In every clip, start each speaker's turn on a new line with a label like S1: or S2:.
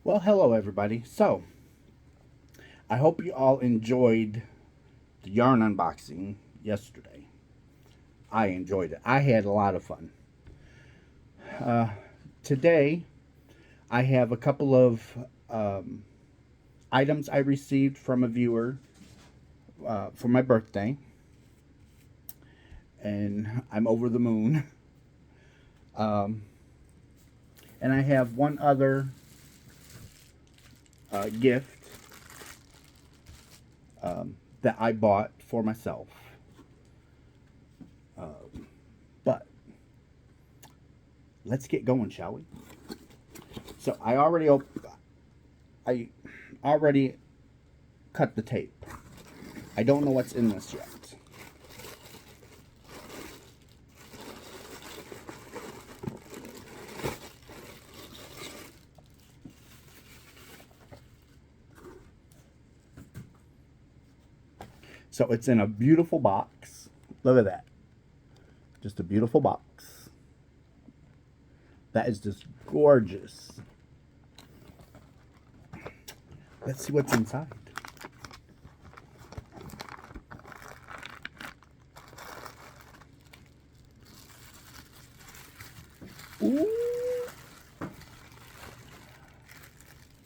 S1: Well, hello everybody. So, I hope you all enjoyed the yarn unboxing yesterday. I enjoyed it. I had a lot of fun. Uh, Today, I have a couple of um, items I received from a viewer for my birthday, and I'm over the moon. Um, and I have one other gift that I bought for myself. But let's get going, shall we? So I already cut the tape. I don't know what's in this yet. So it's in a beautiful box. Look at that. Just a beautiful box. That is just gorgeous. Let's see what's inside. Ooh.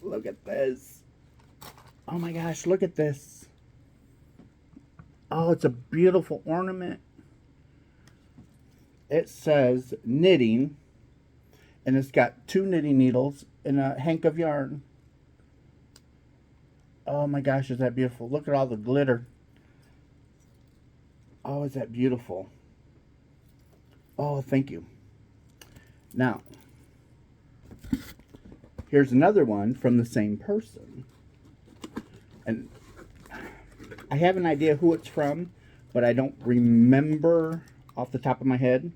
S1: Look at this. Oh my gosh, look at this. Oh, it's a beautiful ornament. It says knitting, and it's got 2 knitting needles and a hank of yarn. Oh my gosh, is that beautiful? Look at all the glitter. Oh, is that beautiful? Oh, thank you. Now, here's another one from the same person. And I have an idea who it's from, but I don't remember off the top of my head.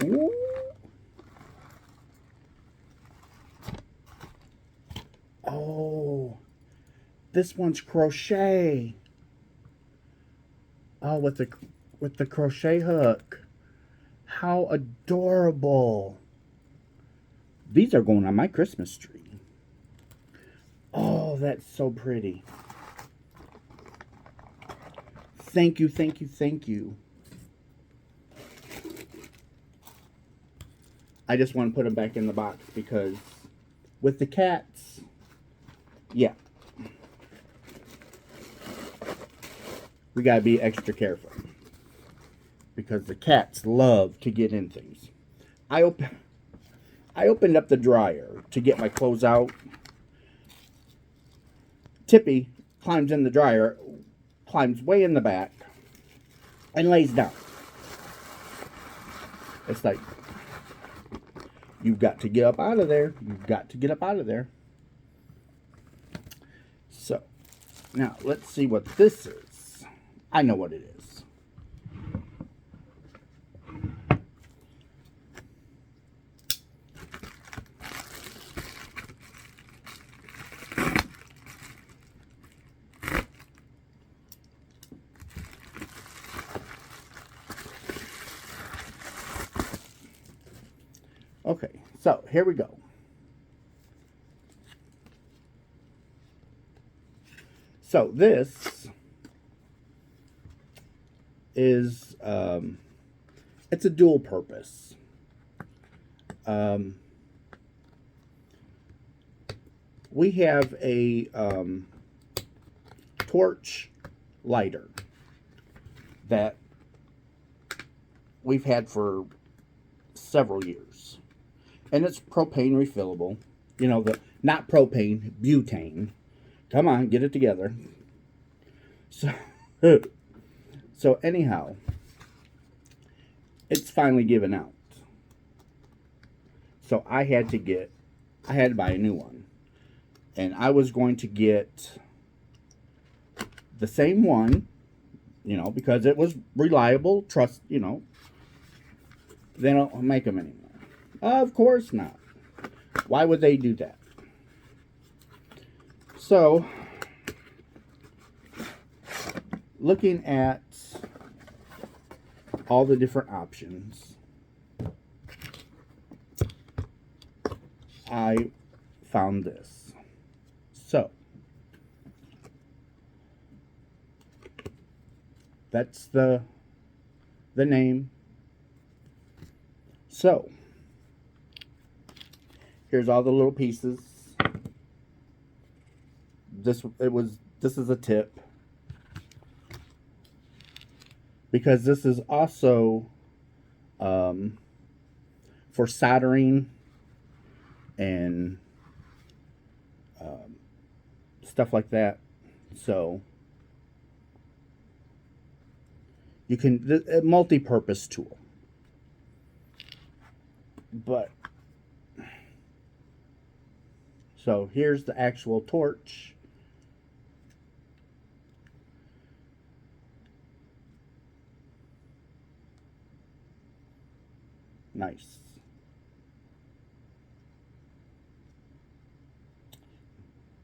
S1: Ooh. Oh, this one's crochet. Oh, with the crochet hook. How adorable. These are going on my Christmas tree. Oh, that's so pretty. Thank you, thank you, thank you. I just want to put them back in the box because with the cats, yeah, we got to be extra careful because the cats love to get in things. I opened up the dryer to get my clothes out. Tippy climbs in the dryer, climbs way in the back, and lays down. It's like, you've got to get up out of there. You've got to get up out of there. So, now let's see what this is. I know what it is. Okay, so here we go. So this is, it's a dual purpose. We have a torch lighter that we've had for several years. And it's propane refillable. You know, not propane, butane. Come on, get it together. So, so anyhow, it's finally given out. So I had to buy a new one. And I was going to get the same one, you know, because it was reliable, trust, you know. They don't make them anymore. Of course not. Why would they do that? So, looking at all the different options, I found this. So, that's the name. So, here's all the little pieces. This is a tip, because this is also for soldering and stuff like that. So you can, a multi-purpose tool. But so here's the actual torch. Nice.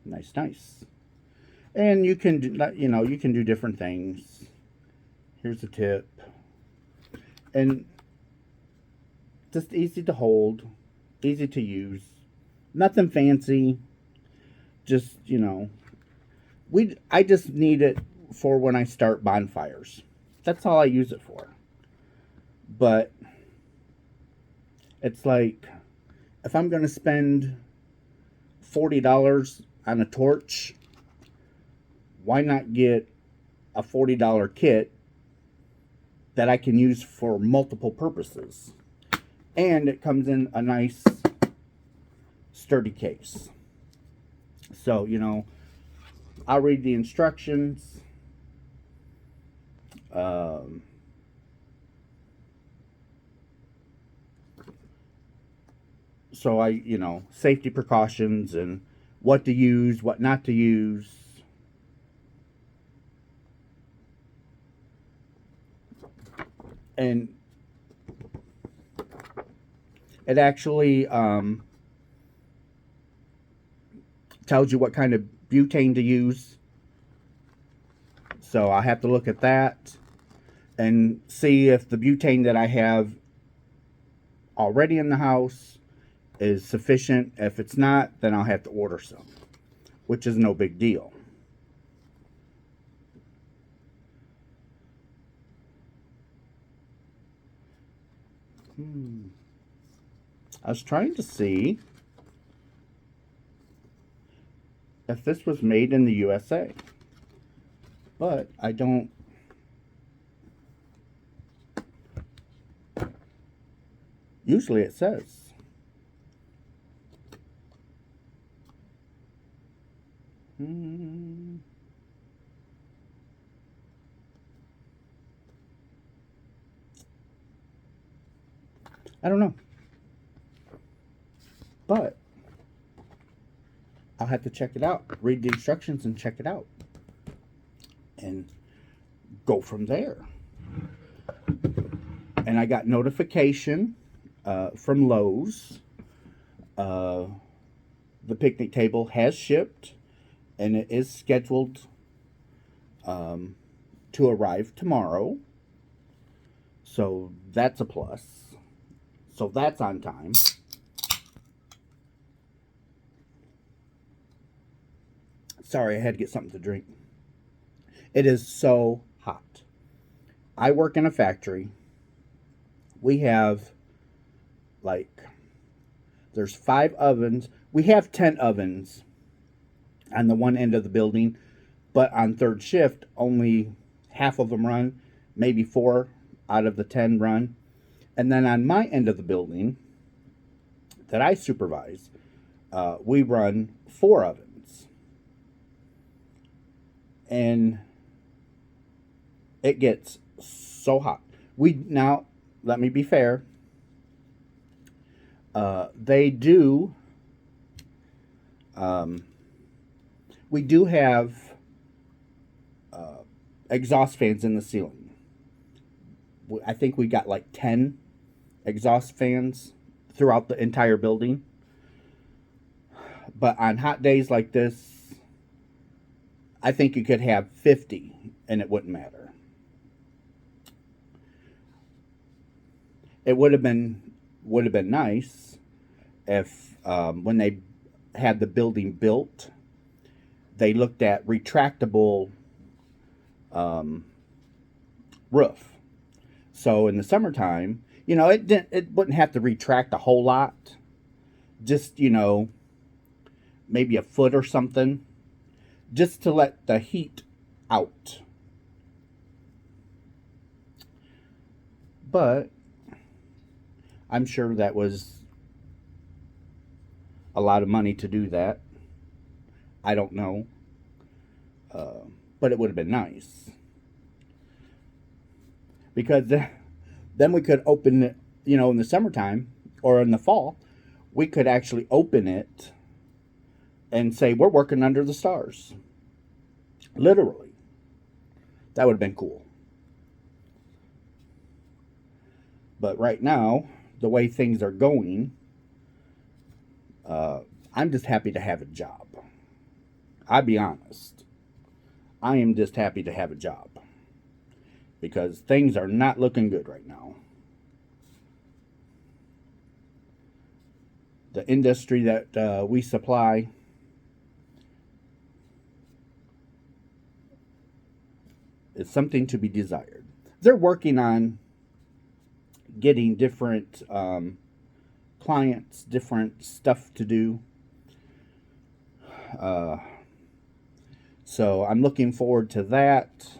S1: Nice. And you can do, you can do different things. Here's a tip. And just easy to hold, easy to use. Nothing fancy. Just, I just need it for when I start bonfires. That's all I use it for. But it's like, if I'm going to spend $40 on a torch, why not get a $40 kit that I can use for multiple purposes? And it comes in a nice sturdy case. So, I'll read the instructions. So safety precautions and what to use, what not to use. And it actually tells you what kind of butane to use. So I have to look at that and see if the butane that I have already in the house is sufficient. If it's not, then I'll have to order some, which is no big deal. I was trying to see if this was made in the USA, but I don't. Usually it says. I don't know. But I'll have to check it out. Read the instructions and check it out. And go from there. And I got notification from Lowe's. The picnic table has shipped. And it is scheduled to arrive tomorrow. So that's a plus. So that's on time. Sorry, I had to get something to drink. It is so hot. I work in a factory. We have, there's 5 ovens. We have 10 ovens on the one end of the building. But on third shift, only half of them run. Maybe 4 out of the 10 run. And then on my end of the building that I supervise, we run 4 ovens. And it gets so hot. Now, let me be fair. We do have exhaust fans in the ceiling. I think we got 10 exhaust fans throughout the entire building. But on hot days like this, I think you could have 50 and it wouldn't matter. It would have been nice if when they had the building built, they looked at retractable roof. So in the summertime, it wouldn't have to retract a whole lot. Just, maybe a foot or something, just to let the heat out. But I'm sure that was a lot of money to do that. I don't know. But it would have been nice. Because then we could open it, in the summertime or in the fall, we could actually open it and say, we're working under the stars. Literally. That would have been cool. But right now, the way things are going, I'm just happy to have a job. I'll be honest. I am just happy to have a job. Because things are not looking good right now. The industry that we supply is something to be desired. They're working on getting different clients, different stuff to do. So I'm looking forward to that.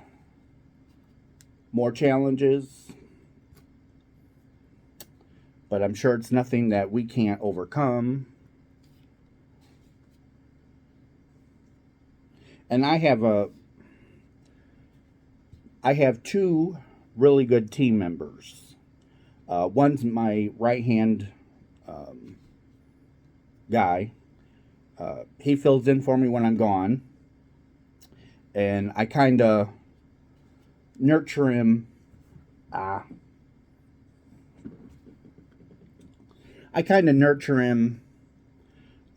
S1: More challenges. But I'm sure it's nothing that we can't overcome. And I have two really good team members. One's my right-hand guy. He fills in for me when I'm gone. And I kind of nurture him. I kind of nurture him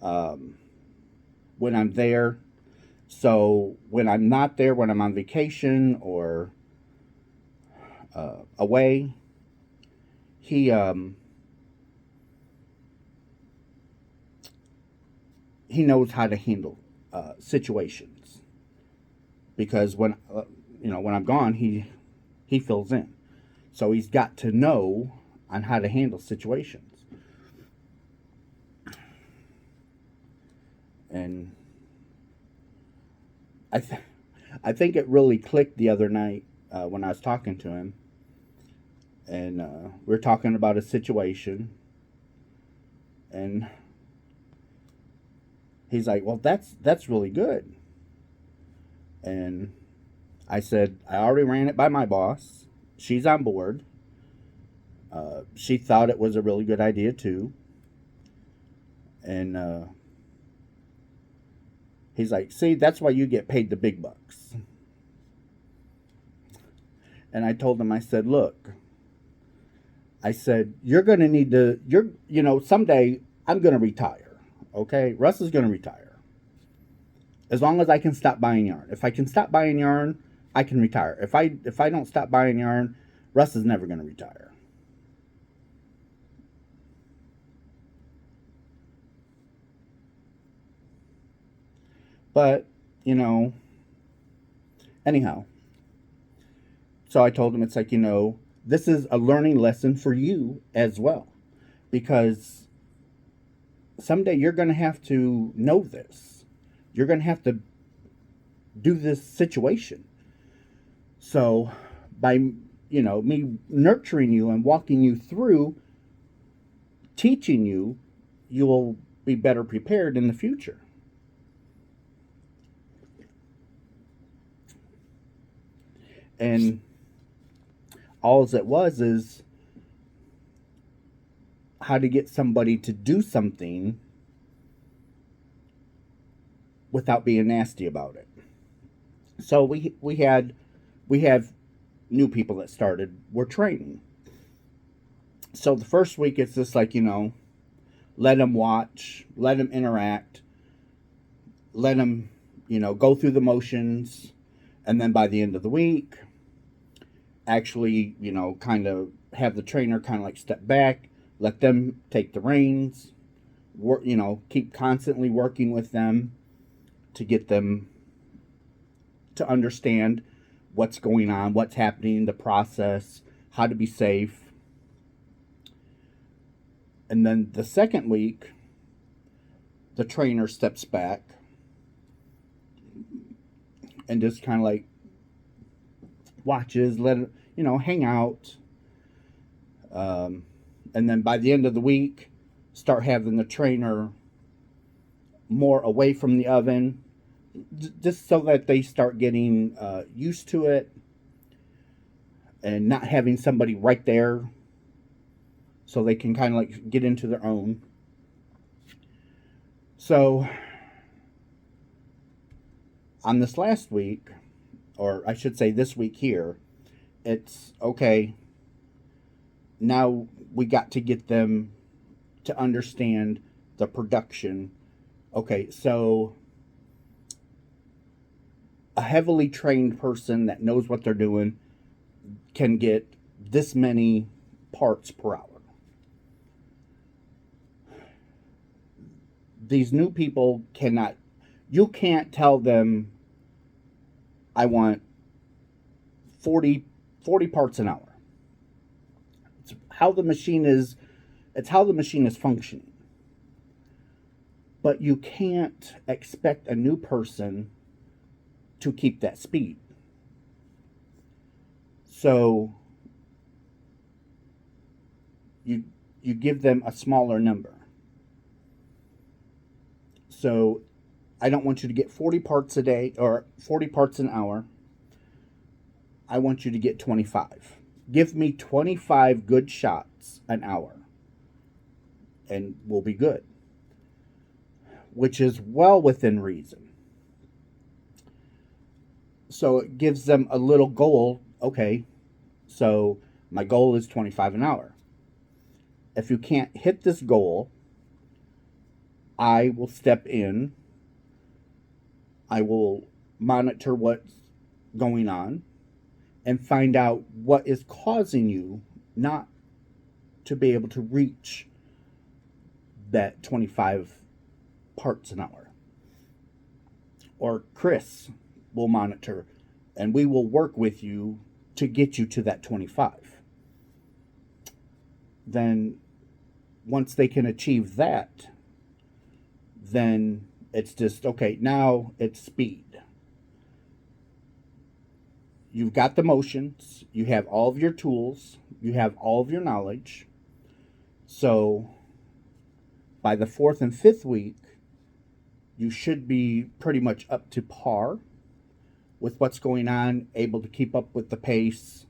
S1: when I'm there. So when I'm not there, when I'm on vacation or away, he knows how to handle situations. Because when I'm gone, he fills in. So he's got to know on how to handle situations. And I think it really clicked the other night when I was talking to him. And we were talking about a situation. And he's like, well, that's really good. And I said, I already ran it by my boss. She's on board. She thought it was a really good idea too. And he's like, see, that's why you get paid the big bucks. And I told him, I said, look, I said, you're going to need to, someday I'm going to retire. Okay? Russ is going to retire. As long as I can stop buying yarn. If I can stop buying yarn, I can retire. If I don't stop buying yarn, Russ is never going to retire. But, anyhow. So I told him, it's like, this is a learning lesson for you as well. Because someday you're going to have to know this. You're going to have to do this situation. So by, me nurturing you and walking you through, teaching you, you will be better prepared in the future. And all it was is how to get somebody to do something without being nasty about it. So we have new people that started. We're training. So the first week it's just like, let them watch, let them interact, let them, go through the motions, And then by the end of the week, actually, kind of have the trainer kind of like step back, let them take the reins, work, keep constantly working with them to get them to understand what's going on, what's happening, the process, how to be safe. And then the second week, the trainer steps back and just kind of like watches, let it, hang out. And then by the end of the week, start having the trainer more away from the oven, just so that they start getting used to it and not having somebody right there, so they can kind of like get into their own. So on this last week, or I should say this week here, it's okay. Now we got to get them to understand the production. Okay, so a heavily trained person that knows what they're doing can get this many parts per hour. These new people cannot, you can't tell them, I want 40 parts an hour. It's how the machine is functioning. But you can't expect a new person to keep that speed. So you give them a smaller number. So I don't want you to get 40 parts a day or 40 parts an hour. I want you to get 25. Give me 25 good shots an hour, and we'll be good. Which is well within reason. So it gives them a little goal. Okay, so my goal is 25 an hour. If you can't hit this goal, I will step in. I will monitor what's going on and find out what is causing you not to be able to reach that 25 parts an hour. Or Chris will monitor, and we will work with you to get you to that 25. Then once they can achieve that, then it's just, okay, now it's speed. You've got the motions, you have all of your tools, you have all of your knowledge. So by the 4th and 5th week, you should be pretty much up to par with what's going on, able to keep up with the pace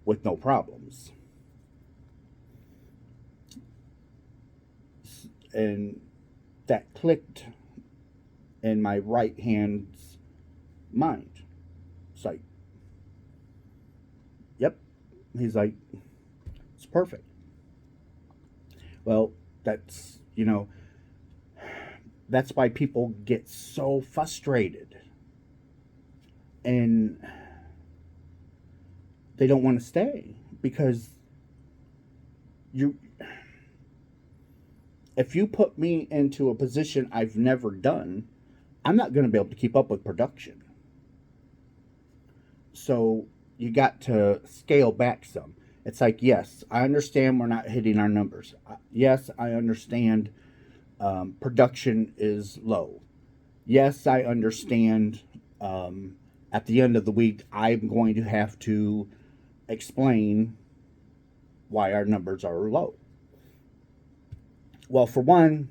S1: with no problems. And that clicked in my right hand's mind. It's like, yep. He's like, it's perfect. Well, that's, that's why people get so frustrated. And they don't want to stay, because if you put me into a position I've never done, I'm not going to be able to keep up with production. So you got to scale back some. It's like, yes, I understand we're not hitting our numbers. Yes, I understand production is low. Yes, I understand at the end of the week, I'm going to have to explain why our numbers are low. Well, for one,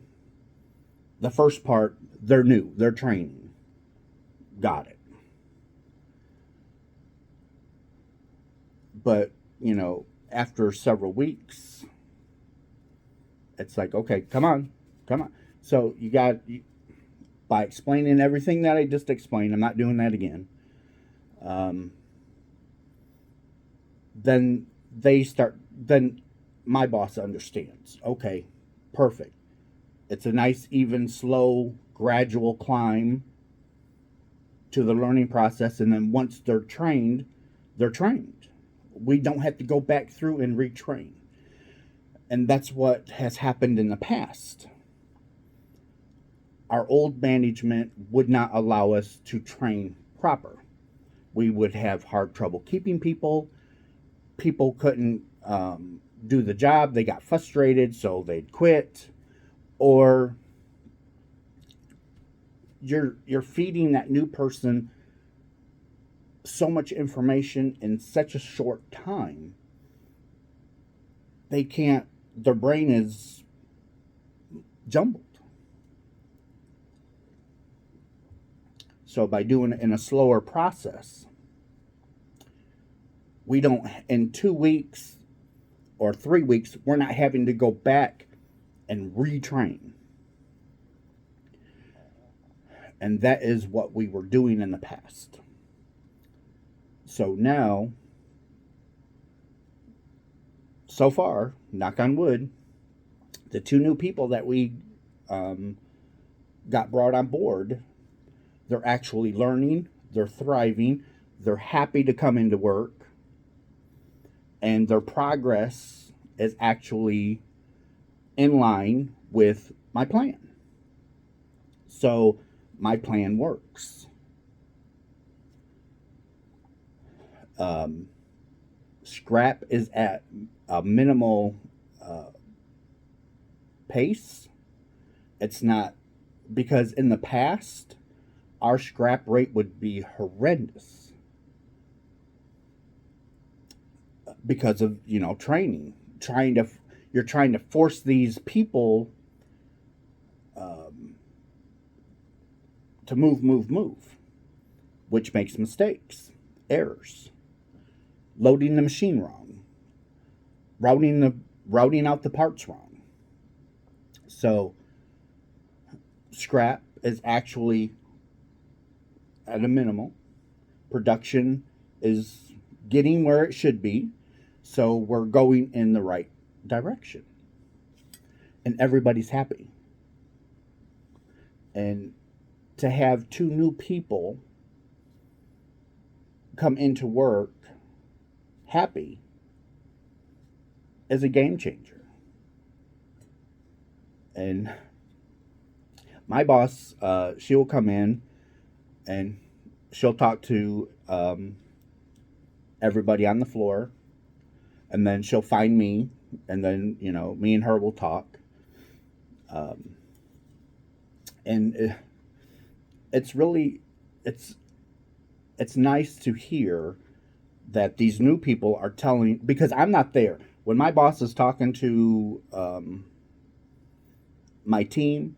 S1: the first part, they're new. They're training. Got it. But, after several weeks, it's like, okay, come on. So by explaining everything that I just explained, I'm not doing that again. Then my boss understands. Okay, perfect. It's a nice, even, slow, gradual climb. to the learning process, and then once they're trained, they're trained. We don't have to go back through and retrain. And that's what has happened in the past. Our old management would not allow us to train proper. We would have hard trouble keeping people. People couldn't do the job. They got frustrated, so they'd quit. Or you're feeding that new person so much information in such a short time. They can't. Their brain is jumbled. So by doing it in a slower process, we don't, in 2 weeks or 3 weeks, we're not having to go back and retrain. And that is what we were doing in the past. So now, so far, knock on wood, the 2 new people that we got brought on board, they're actually learning, they're thriving, they're happy to come into work, and their progress is actually in line with my plan. So my plan works. Scrap is at a minimal pace. It's not, because in the past, our scrap rate would be horrendous because of, training. You're trying to force these people to move, which makes mistakes, errors, loading the machine wrong, routing out the parts wrong. So scrap is actually at a minimal. Production is getting where it should be. So we're going in the right direction. And everybody's happy. And to have 2 new people come into work happy is a game changer. And my boss, she will come in and she'll talk to everybody on the floor, and then she'll find me, and then me and her will talk, and it's really it's nice to hear that these new people are telling, because I'm not there when my boss is talking to my team.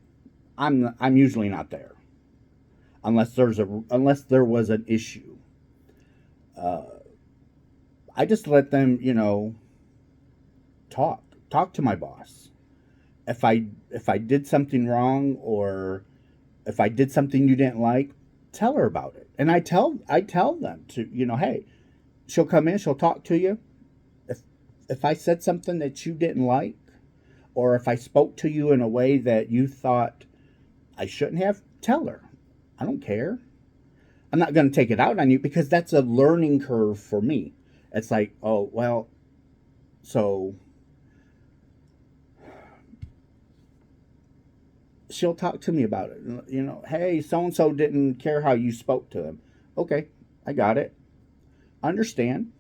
S1: I'm usually not there unless there was an issue. I just let them, talk to my boss. If I did something wrong, or if I did something you didn't like, tell her about it. And I tell them to, hey, she'll come in, she'll talk to you. If I said something that you didn't like, or if I spoke to you in a way that you thought I shouldn't have, tell her. I don't care. I'm not going to take it out on you, because that's a learning curve for me. It's like, oh, well, so she'll talk to me about it. Hey, so-and-so didn't care how you spoke to them. Okay, I got it. Understand.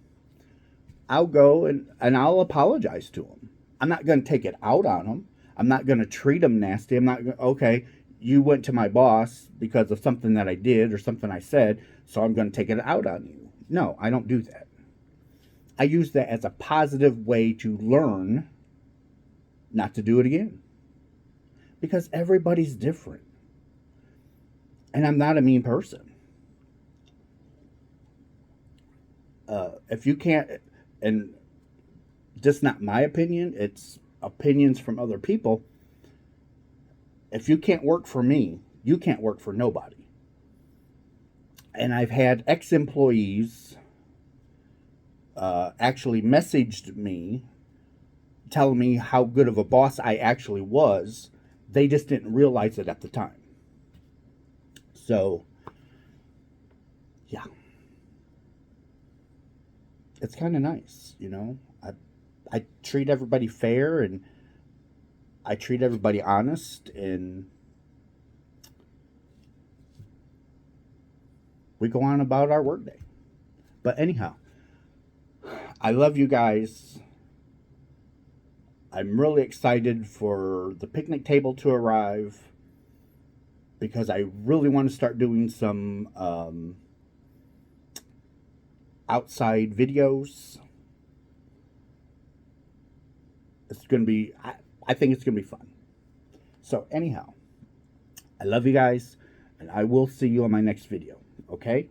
S1: I'll go and I'll apologize to them. I'm not going to take it out on them. I'm not going to treat them nasty. I'm not going to, okay, you went to my boss because of something that I did or something I said, so I'm going to take it out on you. No, I don't do that. I use that as a positive way to learn not to do it again. Because everybody's different. And I'm not a mean person. If you can't, and just not my opinion, it's opinions from other people. If you can't work for me, you can't work for nobody. And I've had ex-employees actually messaged me telling me how good of a boss I actually was. They just didn't realize it at the time. So yeah, it's kind of nice, you know. I treat everybody fair, and I treat everybody honest, and we go on about our workday. But anyhow, I love you guys. I'm really excited for the picnic table to arrive because I really want to start doing some outside videos. It's going to be, I think it's going to be fun. So, anyhow, I love you guys, and I will see you on my next video. Okay?